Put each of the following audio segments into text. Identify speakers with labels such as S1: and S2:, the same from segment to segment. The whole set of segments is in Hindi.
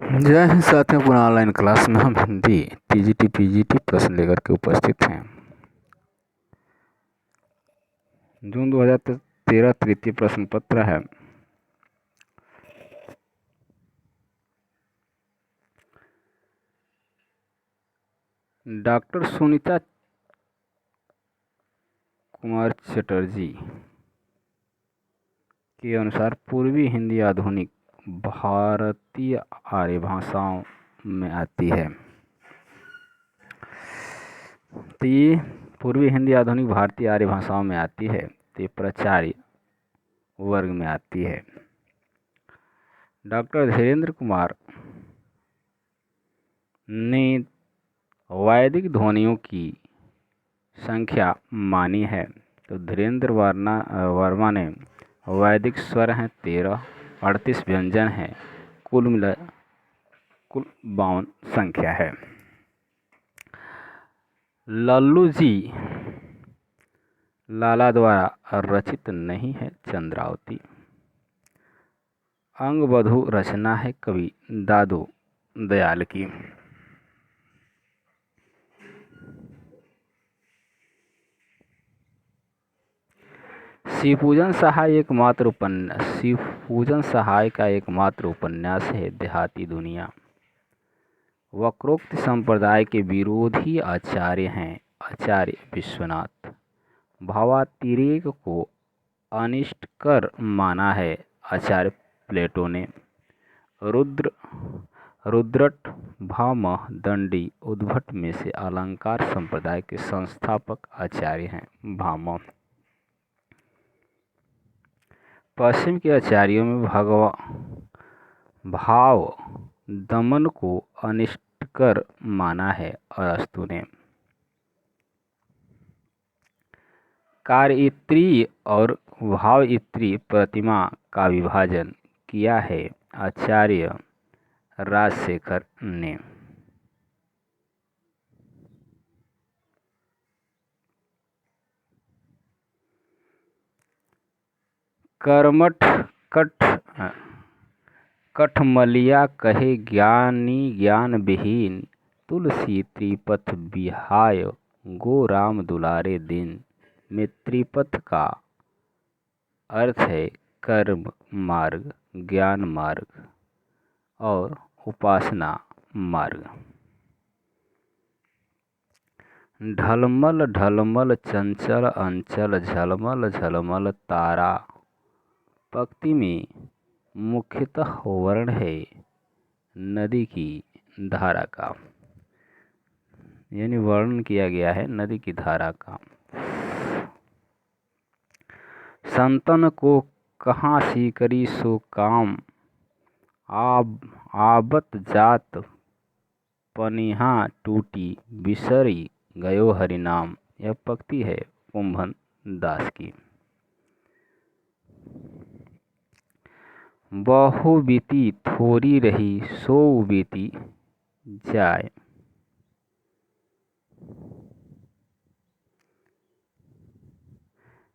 S1: जय हिंद साथियों, पुनः ऑनलाइन क्लास में हम हिंदी टीजीटी पीजीटी प्रश्न लेकर के उपस्थित हैं। जून 2013 तृतीय प्रश्न पत्र है। डॉक्टर सुनीता कुमार चटर्जी के अनुसार पूर्वी हिंदी आधुनिक भारतीय आर्य भाषाओं में आती है। तो ये पूर्वी हिंदी आधुनिक भारतीय आर्य भाषाओं में आती है, तो प्राचार्य वर्ग में आती है। डॉक्टर धीरेन्द्र कुमार ने वैदिक ध्वनियों की संख्या मानी है। तो धीरेन्द्र वर्मा ने वैदिक स्वर हैं 13, 38 व्यंजन हैं, कुल 52 संख्या है। लल्लू जी लाला द्वारा रचित नहीं है चंद्रावती। अंगबधू रचना है कवि दादू दयाल की। शिवपूजन सहाय का एकमात्र उपन्यास है देहाती दुनिया। वक्रोक्ति संप्रदाय के विरोधी आचार्य हैं आचार्य विश्वनाथ। भावातिरेक को अनिष्टकर माना है आचार्य प्लेटो ने। रुद्रट, भामह, दंडी, उद्भट में से अलंकार संप्रदाय के संस्थापक आचार्य हैं भामह। पश्चिम के आचार्यों में भाव दमन को अनिष्टकर माना है अरस्तु ने। कार्य और भाव प्रतिमा का विभाजन किया है आचार्य राजशेखर ने। कर्मठ कठमलिया कहे ज्ञानी ज्ञान विहीन, तुलसी त्रिपथ बिहाय गो राम दुलारे दिन। में त्रिपथ का अर्थ है कर्म मार्ग, ज्ञान मार्ग और उपासना मार्ग। ढलमल ढलमल चंचल अंचल झलमल झलमल तारा। पंक्ति में मुख्यतः वर्ण है नदी की धारा का, यानी वर्णन किया गया है नदी की धारा का। संतन को कहाँ सीकरी सो काम, आबत जात पनिहा टूटी बिसरी गयो हरिनाम। यह पंक्ति है कुंभन दास की। बहु बीती थोड़ी रही सो बीती जाए।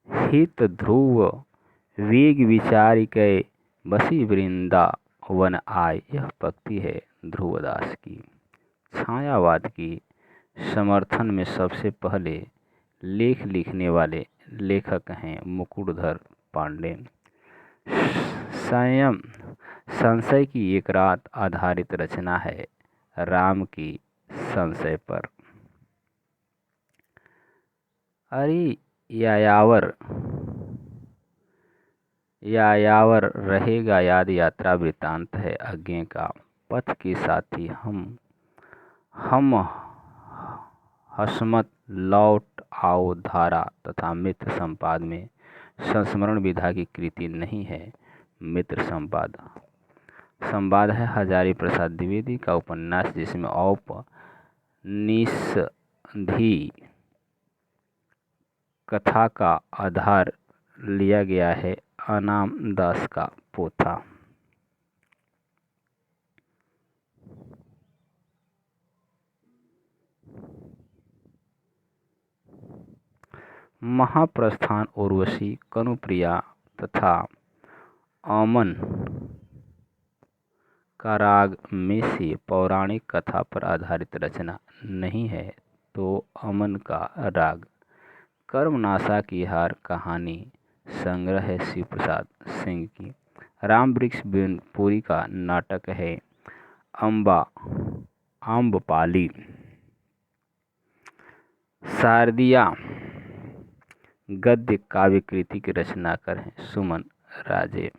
S1: हित ध्रुव वेग विचार के बसी वृंदावन आए। यह पंक्ति है ध्रुवदास की। छायावाद की समर्थन में सबसे पहले लेख लिखने वाले लेखक हैं मुकुटधर पांडे। संशय की एक रात आधारित रचना है राम की संशय पर। अरे यायावर रहेगा याद यात्रा वृतांत है आज्ञे का। पथ के साथी हम हसमत लौट आओ धारा तथा मित्र संपाद में संस्मरण विधा की कृति नहीं है। मित्र संवाद है हजारी प्रसाद द्विवेदी का उपन्यास, जिसमें औपनिषदि कथा का आधार लिया गया है अनाम दास का पोथा। महाप्रस्थान उर्वशी, कनुप्रिया तथा अमन का राग में से पौराणिक कथा पर आधारित रचना नहीं है तो अमन का राग। कर्मनाशा की हार कहानी संग्रह है शिव प्रसाद सिंह की। राम वृक्ष बिनपुरी का नाटक है आम्रपाली। शारदिया गद्य काव्य कृति के रचनाकार हैं सुमन राजे।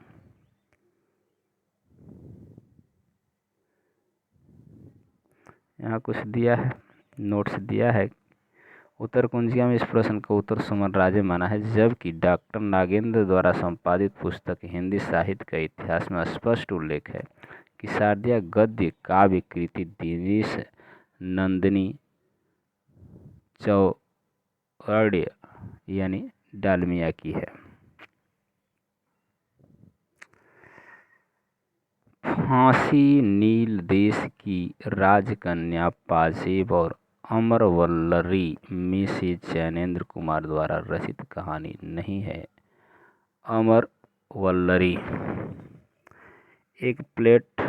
S1: यहाँ कुछ दिया है, नोट्स दिया है। उत्तर कुंजिया में इस प्रश्न का उत्तर सुमन राजे माना है, जबकि डॉक्टर नागेंद्र द्वारा संपादित पुस्तक हिंदी साहित्य का इतिहास में स्पष्ट उल्लेख है कि शारदिया गद्य काव्य कृति दिनेश नंदिनी चौरड़िया यानी डालमिया की है। फांसी नील देश की राजकन्या पाजेब और अमरवल्लरी में से जैनेन्द्र कुमार द्वारा रचित कहानी नहीं है। अमरवल्लरी एक प्लेट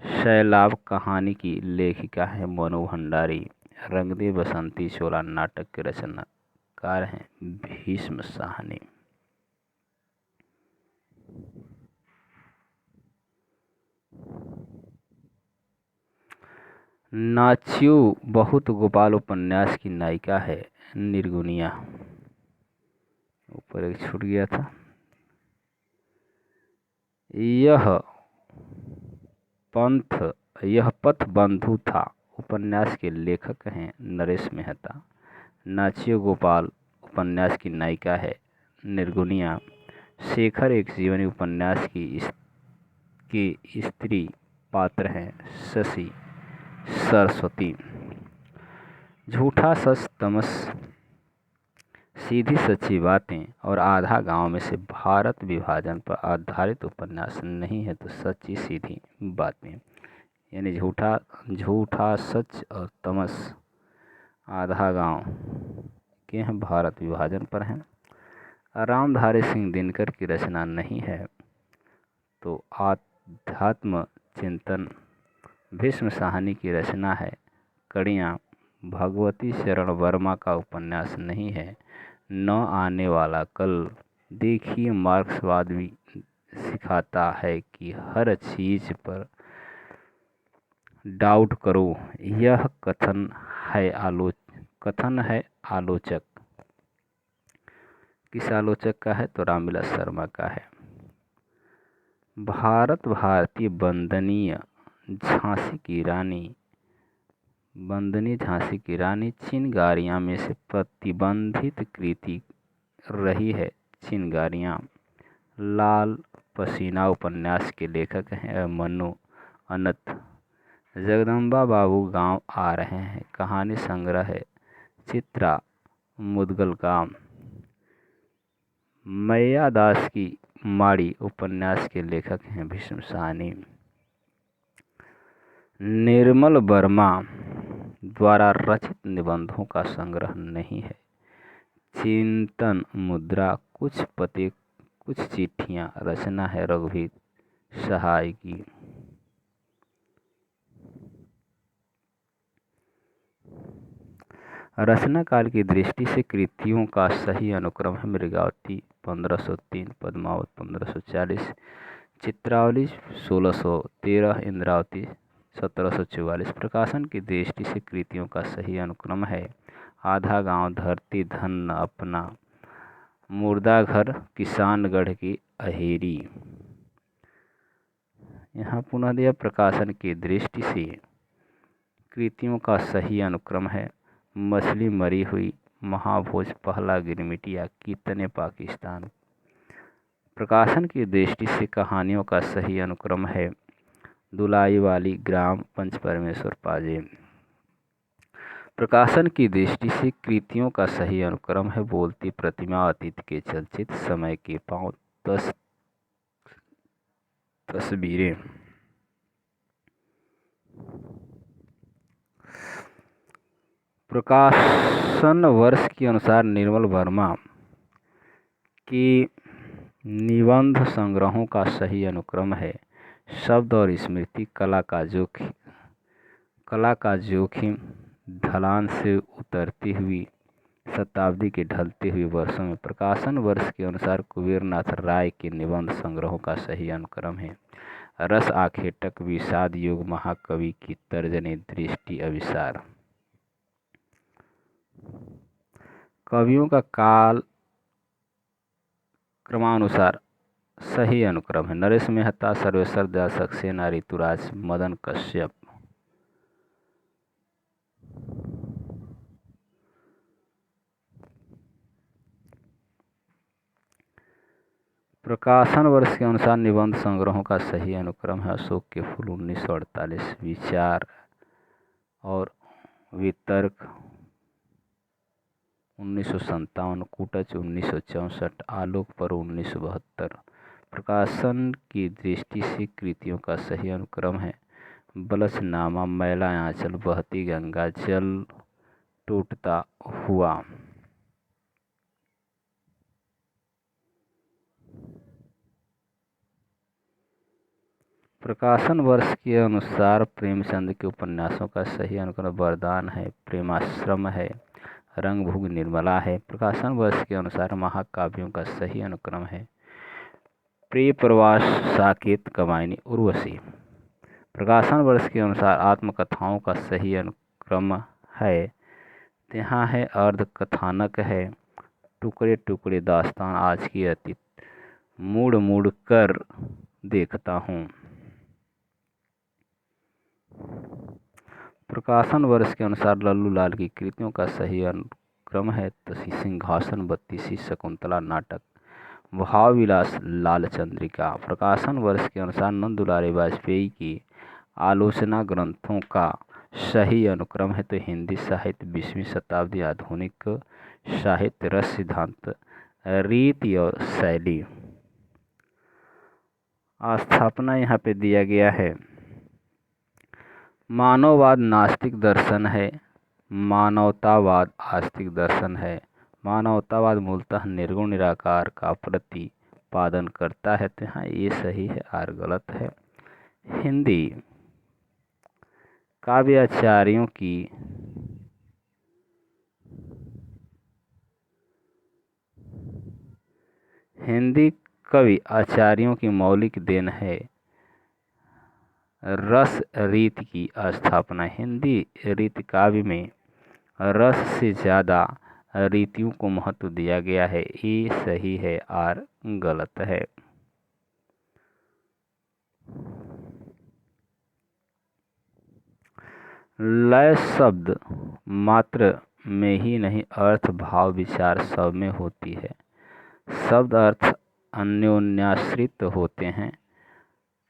S1: शैलाब कहानी की लेखिका है मनु भंडारी। रंग दे बसंती चोला नाटक के रचनाकार हैं भीष्म साहनी। नाच्यू बहुत गोपाल उपन्यास की नायिका है निर्गुनिया। ऊपर एक छूट गया था। यह पथ बंधु था उपन्यास के लेखक हैं नरेश मेहता। नाच्यू गोपाल उपन्यास की नायिका है निर्गुनिया। शेखर एक जीवनी उपन्यास की स्त्री पात्र हैं शशि सरस्वती। झूठा सच तमस सीधी सच्ची बातें और आधा गांव में से भारत विभाजन पर आधारित उपन्यास नहीं है तो सच्ची सीधी बातें, यानी झूठा सच और तमस आधा गांव के हैं भारत विभाजन पर हैं। रामधारी सिंह दिनकर की रचना नहीं है तो आध्यात्म चिंतन भीष्म साहनी की रचना है कड़ियाँ। भगवती शरण वर्मा का उपन्यास नहीं है न आने वाला कल। देखिए मार्क्सवाद भी सिखाता है कि हर चीज पर डाउट करो। यह कथन है आलोचक। किस आलोचक का है तो रामविलास शर्मा का है। भारतीय वंदनीय झांसी की रानी चिनगारियाँ में से प्रतिबंधित कृति रही है चिनगारियाँ। लाल पसीना उपन्यास के लेखक हैं मनु अनंत। जगदम्बा बाबू गांव आ रहे हैं कहानी संग्रह है चित्रा मुदगलगाम। मैया दास की माड़ी उपन्यास के लेखक हैं भीष्म साहनी। निर्मल वर्मा द्वारा रचित निबंधों का संग्रह नहीं है। चिंतन मुद्रा कुछ पते कुछ चिट्ठियां रचना है रघुवीर सहाय की। रचना काल की दृष्टि से कृतियों का सही अनुक्रम है मृगावती 1503, पद्मावत 1540, चित्रावली 1613, इंद्रावती 1744। प्रकाशन की दृष्टि से कृतियों का सही अनुक्रम है आधा गांव, धरती धन अपना, मुर्दा घर, किसानगढ़ की अहेरी। यहाँ पुनः दिया प्रकाशन की दृष्टि से कृतियों का सही अनुक्रम है मछली मरी हुई, महाभोज, पहला गिरमिटिया, कितने पाकिस्तान। प्रकाशन की दृष्टि से कहानियों का सही अनुक्रम है दुलाई वाली, ग्राम, पंच परमेश्वर पाजेब। प्रकाशन की दृष्टि से कृतियों का सही अनुक्रम है बोलती प्रतिमा, अतीत के चलचित्र, समय के पांव, 10 तस्वीरें। प्रकाशन वर्ष के अनुसार निर्मल वर्मा के निबंध संग्रहों का सही अनुक्रम है शब्द और स्मृति कला का जोखिम ढलान से उतरती हुई शताब्दी के ढलते हुए वर्षों में। प्रकाशन वर्ष के अनुसार कुबेरनाथ राय के निबंध संग्रहों का सही अनुक्रम है। रस आखेटक, विषाद योग, महाकवि की तर्जनी, दृष्टि, अभिसार। कवियों का काल क्रमानुसार सही अनुक्रम है। नरेश मेहता, सर्वेश्वर दयाल सक्सेना, ऋतुराज, मदन कश्यप। प्रकाशन वर्ष के अनुसार निबंध संग्रहों का सही अनुक्रम है। अशोक के फूल 1948, विचार और वितर्क 1957, कुटच 1964, आलोक पर्व 1972। प्रकाशन की दृष्टि से कृतियों का सही अनुक्रम है। बलसनामा, मैला आंचल, बहती गंगा, जल टूटता हुआ। प्रकाशन वर्ष के अनुसार प्रेमचंद के उपन्यासों का सही अनुक्रम वरदान है, प्रेमाश्रम है, रंगभूमि, निर्मला है। प्रकाशन वर्ष के अनुसार महाकाव्यों का सही अनुक्रम है। प्रिय प्रवास, साकेत, कमायनी, उर्वशी। प्रकाशन वर्ष के अनुसार आत्मकथाओं का सही अनुक्रम है। यहाँ है अर्ध कथानक है, टुकड़े टुकड़े दास्तान, आज की अतीत, मुड़ मुड़ कर देखता हूँ। प्रकाशन वर्ष के अनुसार लल्लू लाल की कृतियों का सही अनुक्रम है। तसी सिंहासन, बत्तीसी, शकुंतला, नाटक, भाव विलास, लाल चंद्रिका। प्रकाशन वर्ष के अनुसार नंद दुलारे वाजपेयी की आलोचना ग्रंथों का सही अनुक्रम है। तो हिंदी साहित्य 20वीं शताब्दी, आधुनिक साहित्य, रस सिद्धांत, रीति और शैली। स्थापना यहाँ पे दिया गया है। मानववाद नास्तिक दर्शन है, मानवतावाद आस्तिक दर्शन है। मानवतावाद मूलतः निर्गुण निराकार का प्रतिपादन करता है। तो यहाँ ये सही है, आर गलत है। हिंदी काव्याचार्यों की हिंदी कवि आचार्यों की मौलिक देन है रस रीति की स्थापना। हिंदी रीति काव्य में रस से ज़्यादा रीतियों को महत्व दिया गया है। ये सही है, आर गलत है। लय शब्द मात्र में ही नहीं, अर्थ, भाव, विचार सब में होती है। शब्द अर्थ अन्योन्याश्रित होते हैं,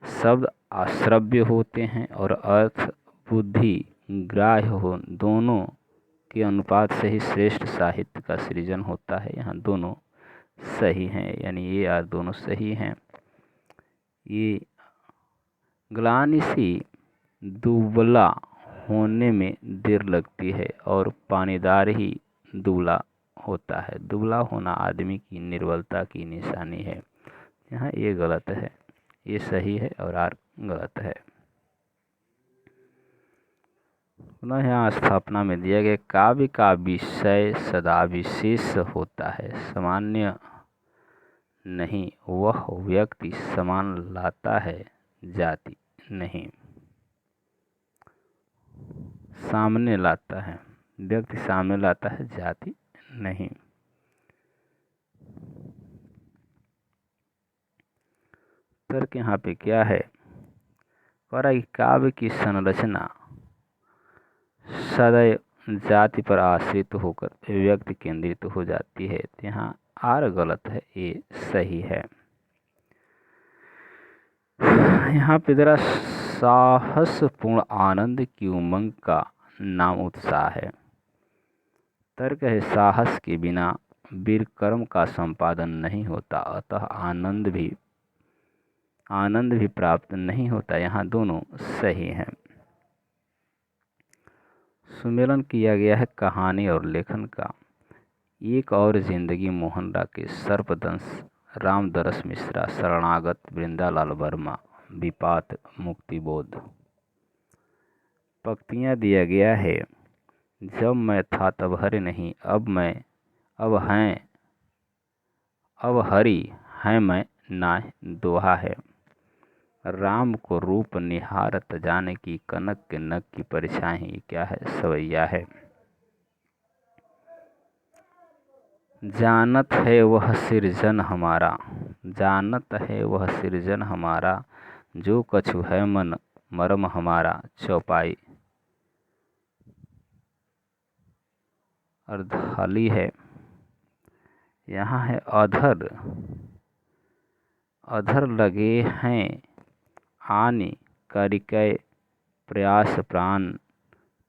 S1: शब्द आश्रव्य होते हैं और अर्थ बुद्धि ग्राह्य हो, दोनों के अनुपात से ही श्रेष्ठ साहित्य का सृजन होता है। यहाँ दोनों सही हैं, यानी ये और दोनों सही हैं। ये ग्लानि सी दुबला होने में देर लगती है और पानीदार ही दुबला होता है। दुबला होना आदमी की निर्बलता की निशानी है। यहाँ ये गलत है, ये सही है और आर गलत है। पुनः यहाँ स्थापना में दिया गया काव्य का विषय सदा विशेष होता है, सामान्य नहीं। वह व्यक्ति समान लाता है, जाति नहीं। सामने लाता है, व्यक्ति सामने लाता है, जाति नहीं। तर्क यहाँ पे क्या है? कह रहा है कि काव्य की संरचना सदैव जाति पर आश्रित होकर व्यक्ति केंद्रित हो जाती है। तो यहाँ आर गलत है, ये सही है। यहाँ पे जरा साहसपूर्ण आनंद की उमंग का नाम उत्साह है। तर्क है साहस के बिना वीर कर्म का संपादन नहीं होता, अतः आनंद भी प्राप्त नहीं होता। यहाँ दोनों सही हैं। सुमेलन किया गया है कहानी और लेखन का। एक और जिंदगी, मोहन राकेश, सर्पदंश, रामदरस मिश्रा, शरणागत, वृंदालाल वर्मा, विपात मुक्ति बोध। पंक्तियाँ दिया गया है। जब मैं था तब हरि नहीं, अब हरि है मैं नाय दोहा है। राम को रूप निहारत जाने की, कनक के नग की परछाई क्या है सवैया है। जानत है वह सृजन हमारा, जो कछु है मन मरम हमारा। चौपाई अर्धाली है। यहाँ है अधर लगे हैं आने करिकै प्रयास प्राण।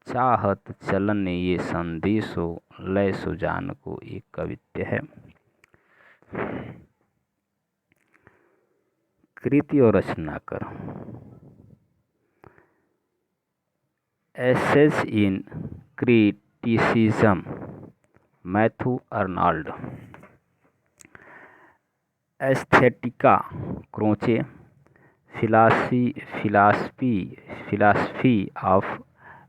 S1: चाहत चलन ये संदेशो, लय सुजान को एक कवित्य है। कृति और रचना कर। Essays in criticism, Matthew Arnold. Aesthetica Croce, philosophy of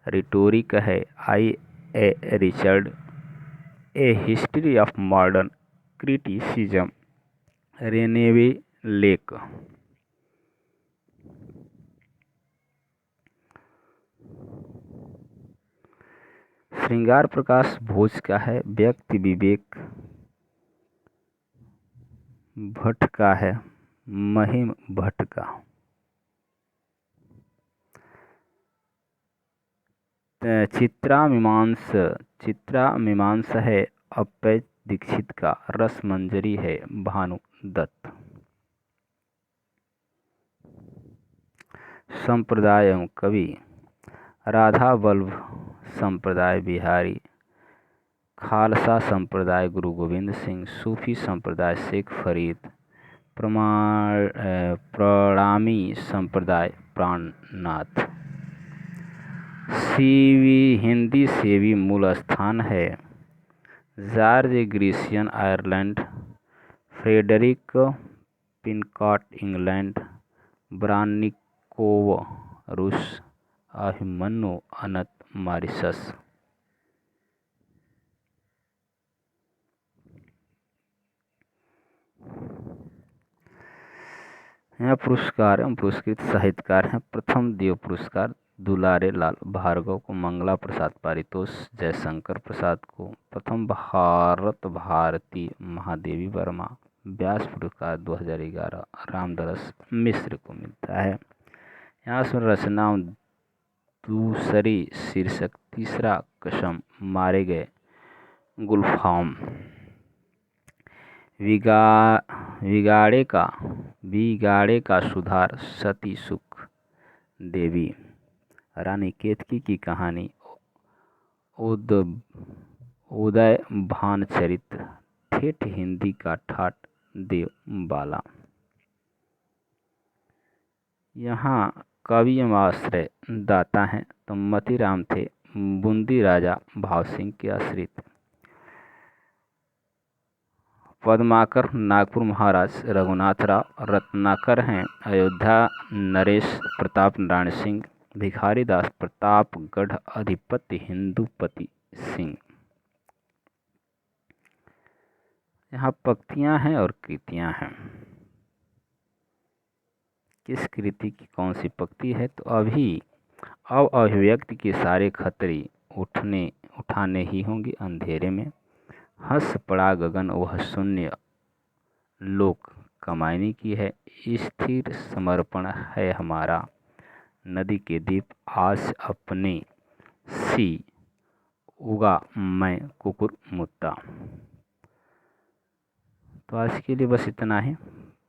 S1: rhetoric है I A Richard. A history of modern criticism, Rene Wellek. Shringar Prakash भोज का है व्यक्ति विवेक भट्ट का है महिम भट्ट का। चित्रा मीमांसा है अप्पय दीक्षित का। रस मंजरी है भानु दत्त। संप्रदाय एवं कवि, राधा वल्लभ संप्रदाय बिहारी, खालसा संप्रदाय गुरु गोविंद सिंह, सूफी संप्रदाय शेख फरीद, प्रणामी संप्रदाय प्राणनाथ। हिंदी सेवी मूल स्थान है George Grierson Ireland, Frederic Pincott England, Barannikov Russia, Abhimanyu अनंत मॉरिशस। यहाँ पुरस्कार एवं पुरस्कृत साहित्यकार हैं। प्रथम देव पुरस्कार दुलारे लाल भार्गव को, मंगला प्रसाद पारितोष जयशंकर प्रसाद को, प्रथम भारत भारती महादेवी वर्मा, व्यास पुरस्कार 2011 रामदास मिश्र को मिलता है। यहाँ से रचना दूसरी शीर्षक, तीसरा कसम, मारे गए गुलफाम, बिगाड़े का सुधार, सती सुख देवी, रानी केतकी की कहानी, उदय भानचरित, ठेठ हिंदी का ठाट देव बाला। यहाँ कवि एवं आश्रय दाता हैं तो मतीराम थे, बूंदी राजा भाव सिंह के आश्रित। पद्माकर नागपुर महाराज रघुनाथ राव, रत्नाकर हैं अयोध्या नरेश प्रताप नारायण सिंह, भिखारी दास प्रतापगढ़ अधिपति हिंदुपति सिंह। यहाँ पंक्तियाँ हैं और कृतियाँ हैं। किस कृति की कौन सी पंक्ति है तो अब अभिव्यक्ति के सारे खतरे उठाने ही होंगे अंधेरे में। हंस पड़ा गगन वह शून्य लोक कमाने की है। स्थिर समर्पण है हमारा, नदी के दीप आज अपने सी उगा मैं कुकुर मुत्ता। तो आज के लिए बस इतना ही।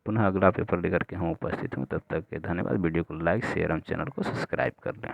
S1: पुनः अगला पेपर लेकर के हम उपस्थित हूँ। तब तक के धन्यवाद। वीडियो को लाइक शेयर एवं चैनल को सब्सक्राइब कर लें।